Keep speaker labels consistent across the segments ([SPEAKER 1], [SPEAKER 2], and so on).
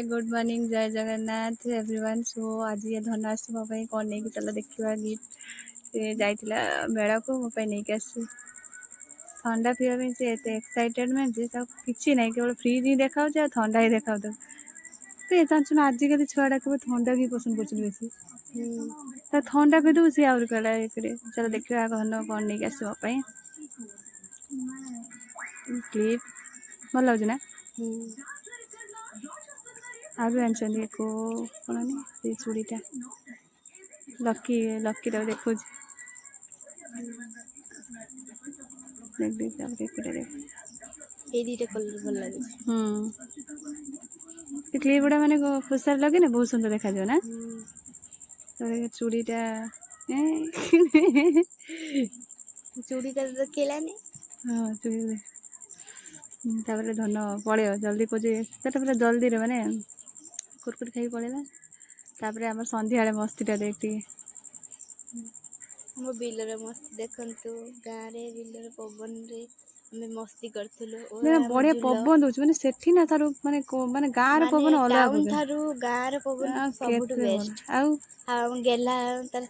[SPEAKER 1] Good morning जय Jagannath everyone. सो आज ये धन आसो कौन नहीं चल देखा गिफ्ट से जाइला मेला को मो नहीं कि आसी ठंडा पीवा से एक्साइटेडमेंट जे किसी ना केवल फ्रिज ही देखा ठंडा ही देखा जानछु ना आजिकल छुआटा केवल ठंडा ही पसंद कर बेसी ठंडा पीदे सी आउरी कहला चल देखा घन कौन नहीं आस क्लिप भल लगे ना आगे आनी को कौन से चूड़ीटा लकी लकी तक देखो क्लिप गुड़ा माने खुशार लगे ना बहुत सुंदर देखा ना चूड़ीटा
[SPEAKER 2] चूड़ीटा तो केलानी
[SPEAKER 1] हाँ चूड़ी तापर धन पलैब जल्दी पूजे पूरा जल्दी माने कुरकुरी खाई पलैला तापर आम संध्या मस्तीटा देख
[SPEAKER 2] हम बिलर मस्ती देखंतु गाँव रे बिलर पवन रे हमें मस्ती करथुलो
[SPEAKER 1] बढ़िया पवन दउछ माने सेठी ना थारु माने माने गाँव रे पवन अलग
[SPEAKER 2] टाउन थारु गाँव रे पवन सबुठ बेस्ट आ गेला तार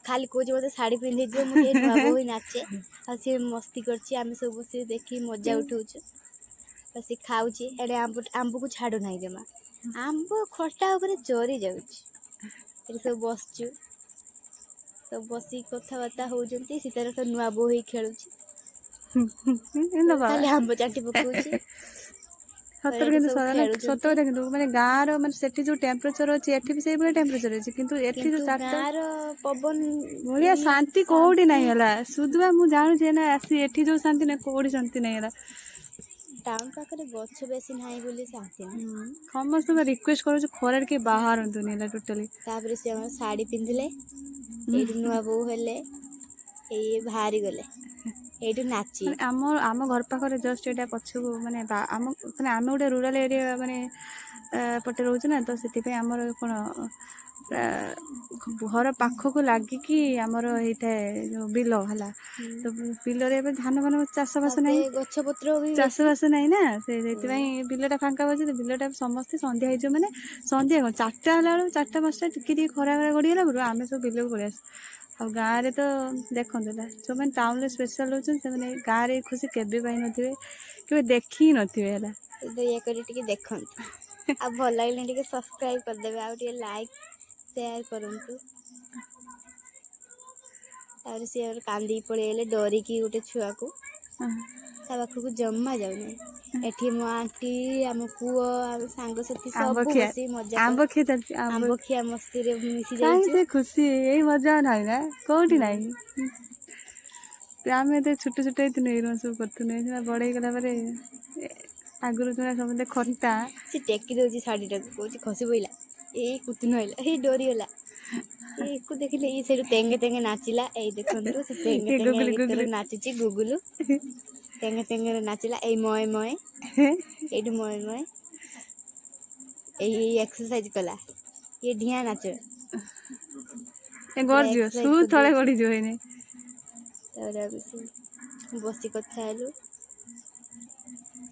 [SPEAKER 2] खाली कोज मते साड़ी पिंधि दियो मुझे नुआ बोई नाचे आ से मस्ती करछि आमे सब बसी देखि मजा उठाउछ बसी खाउछि एडे आंबो को छाडो नाही जमा आंबो खट्टा ऊपर चोरी जाउछ एटे सब बसछु सब बसी कथाबार्ता होउजंती सीतार तो नुआ बोई खेलुछि खाली आंबो चाटी पकाउछि
[SPEAKER 1] सतर कि सत कथा कि माने गाँव रो माने सेठी जो टेम्परेचर अछि एठी भी सेही टेम्परेचर अछि किंतु एठी जो
[SPEAKER 2] गाँव पवन
[SPEAKER 1] बढ़िया शांति कोडी नाही हला सुदवा मु जानु जे ना आसी एठी जो शांति ना कोडी शांति नाही हला
[SPEAKER 2] टाउन पाखरे गछ बेसी नाही बोली शांति नाही
[SPEAKER 1] समस्त में रिक्वेस्ट करू जे खरे के बाहर हंतु नेला टोटली
[SPEAKER 2] तापर से हम साड़ी पिंधले एठी नुआ बो हेले ए भारी गले एठी नाची
[SPEAKER 1] आम घर पाखरे जस्ट एटा पछको माने आम माने आम गोटे रूराल एरिया माने पटे रोच ना तो से आमर कौन घर पाखक लगिकी आमर होता है जो बिल है तो बिल धान फान चाष बास ना
[SPEAKER 2] गछपत्र
[SPEAKER 1] चाष बास ना ना से बिलटा फांका बचे बिलटा समस्ते संध्या हो मैंने संध्या कौन 4टा है 4टा 5टा टी खरा खरा गड़गला बेलू आम सब बिल को पलि आ गाँव में तो देखते जो मैंने टाउन में स्पेशल रोचे से गाँव में खुशी केवे पाई नथिबे केवे देखी नथिबे हला
[SPEAKER 2] दयाकोरी टिके देखंतु आ भल लागले टिके सब्सक्राइब कर देबे आ टिके लाइक शेयर करंतु तार से कांदी पळेले डरी की गोटे छुआ को ता पाखु जम्मा जाउनी एठी मो आंटी आम पुओ आम सांग साथी सब बसी मजा
[SPEAKER 1] आंब
[SPEAKER 2] खिया मस्ती रे मिसी जाई
[SPEAKER 1] से खुशी यही मजा नाही ना कोठी नाही आम छोट छोट होती सब करते बड़े गला आगुरी समझे खटा
[SPEAKER 2] से टेकी दौची शाढ़ी टाक कौच खसी पड़ा ये कुतुन होइला ये डोरी होला ये को देखले ये सेठु तेंगे तेंगे नाचिला ए देखंतु से तेंगे तेंगे नाचुची गुगुलु तेंगे तेंगे नाचिला ए मय मय एडु मय मय ए एक्सरसाइज कला ये ढिया नाच
[SPEAKER 1] ए गरजियो सु थळे गडी जो हेने
[SPEAKER 2] तारा बसी कथा हेलु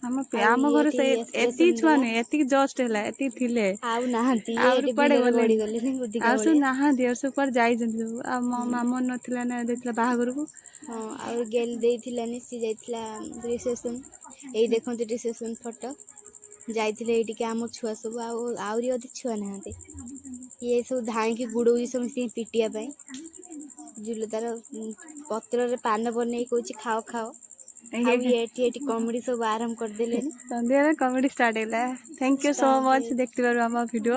[SPEAKER 1] आम घर से एती छुआ नहीं एती जस्ट है एती थिले
[SPEAKER 2] आउ नाहंती
[SPEAKER 1] आउ पड़े
[SPEAKER 2] गड़ी गले नहीं बुद्धि
[SPEAKER 1] आउ सब नाहंती और सब पर जाई जंती आ मामो नथिला ना देखला बाहागर को
[SPEAKER 2] हां और गेल देथिला नि सी जाइथिला रिसेप्शन एई देखंत रिसेप्शन फोटो जाइथिले एटी के आम छुआ सब आउरी अधिक छुआ नाहंती ये सब धाई के गुडौजी सब पिटिया पई जुल तार पत्र रे पान बनै कोची खाओ खाओ ये कॉमेडी सब आरंभ कर देले
[SPEAKER 1] संध्या कॉमेडी स्टार्ट हैला थैंक यू सो मच देखते बार हम वीडियो।